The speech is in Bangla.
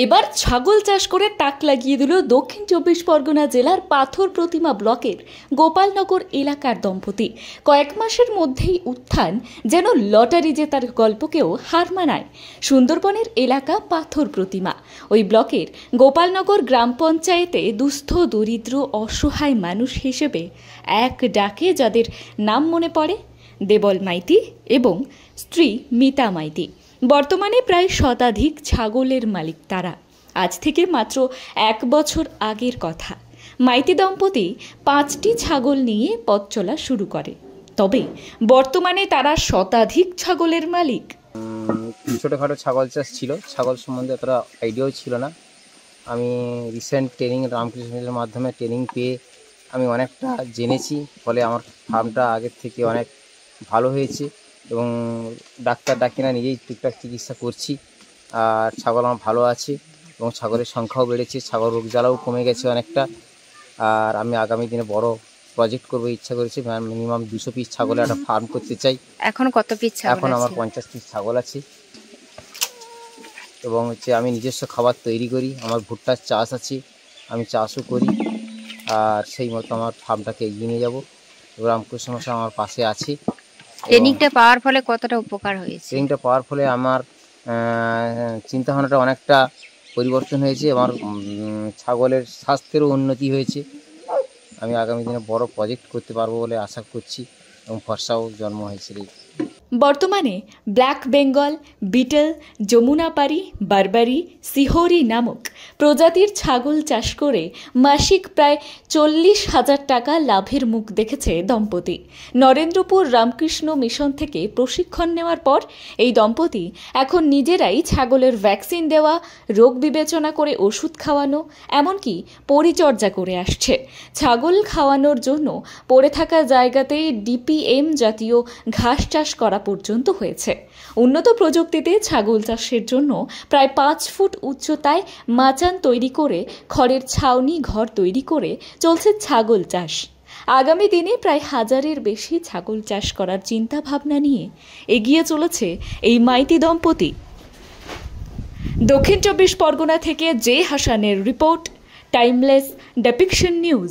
এবার ছাগল চাষ করে তাক লাগিয়ে দিল দক্ষিণ ২৪ পরগনা জেলার পাথর প্রতিমা ব্লকের গোপালনগর এলাকার দম্পতি। কয়েক মাসের মধ্যেই উত্থান, যেন লটারি জেতার গল্পকেও হার মানায় সুন্দরবনের এলাকা পাথর প্রতিমা। ওই ব্লকের গোপালনগর গ্রাম পঞ্চায়েতে দুস্থ দরিদ্র অসহায় মানুষ হিসেবে এক ডাকে যাদের নাম মনে পড়ে দেবল মাইতি এবং স্ত্রী মিতা মাইতি। বর্তমানে প্রায় শতাধিক ছাগলের মালিক তারা। আজ থেকে মাত্র ১ বছর আগের কথা, মাইতি দম্পতি ৫টি ছাগল নিয়ে পথ চলা শুরু করে। তবে বর্তমানে তারা শতাধিক ছাগলের মালিক। ছোটোখাটো ছাগল চাষ ছিল, ছাগল সম্বন্ধে অতটা আইডিয়াও ছিল না। আমি রিসেন্ট ট্রেনিং রামকৃষ্ণের মাধ্যমে ট্রেনিং পেয়ে আমি অনেকটা জেনেছি, ফলে আমার ফার্মটা আগের থেকে অনেক ভালো হয়েছে এবং ডাক্তার ডাকি না, নিজেই টুকটাক চিকিৎসা করছি। আর ছাগল আমার ভালো আছে এবং ছাগলের সংখ্যাও বেড়েছে, ছাগল রোগ জ্বালাও কমে গেছে অনেকটা। আর আমি আগামী দিনে বড় প্রজেক্ট করবো ইচ্ছা করেছি, মিনিমাম 200 পিস ছাগলের একটা ফার্ম করতে চাই। এখন কত পিস ছাগল? এখন আমার 50 পিস ছাগল আছে এবং আমি নিজস্ব খাবার তৈরি করি, আমার ভুট্টার চাষ আছে, আমি চাষও করি। আর সেই মতো আমার ফার্মটাকে এগিয়ে নিয়ে যাবো। রামকৃষ্ণ মশাই আমার পাশে আছে। ট্রেনিংটা পাওয়ার ফলে কতটা উপকার হয়েছে? ট্রেনিংটা পাওয়ার ফলে আমার চিন্তাভাবনাটা অনেকটা পরিবর্তন হয়েছে, আমার ছাগলের স্বাস্থ্যেরও উন্নতি হয়েছে। আমি আগামী দিনে বড় প্রজেক্ট করতে পারবো বলে আশা করছি এবং ভরসাও জন্ম হয়েছে। বর্তমানে ব্ল্যাক বেঙ্গল, বিটল, যমুনাপারি, বারবারি, সিহরি নামক প্রজাতির ছাগল চাষ করে মাসিক প্রায় 40,000 টাকা লাভের মুখ দেখেছে দম্পতি। নরেন্দ্রপুর রামকৃষ্ণ মিশন থেকে প্রশিক্ষণ নেওয়ার পর এই দম্পতি এখন নিজেরাই ছাগলের ভ্যাকসিন দেওয়া, রোগ বিবেচনা করে ওষুধ খাওয়ানো, এমনকি পরিচর্যা করে আসছে। ছাগল খাওয়ানোর জন্য পড়ে থাকা জায়গাতেই ডিপিএম জাতীয় ঘাস চাষ করা পর্যন্ত হয়েছে। উন্নত প্রযুক্তিতে ছাগল চাষের জন্য প্রায় 5 ফুট উচ্চতায় মাচান তৈরি করে খড়ের ছাউনি ঘর তৈরি করে চলছে ছাগল চাষ। আগামী দিনে প্রায় 1000-এর বেশি ছাগল চাষ করার চিন্তা ভাবনা নিয়ে এগিয়ে চলেছে এই মাইতি দম্পতি। দক্ষিণ 24 পরগনা থেকে জে হাসানের রিপোর্ট, টাইমলেস ডেপিকশন নিউজ।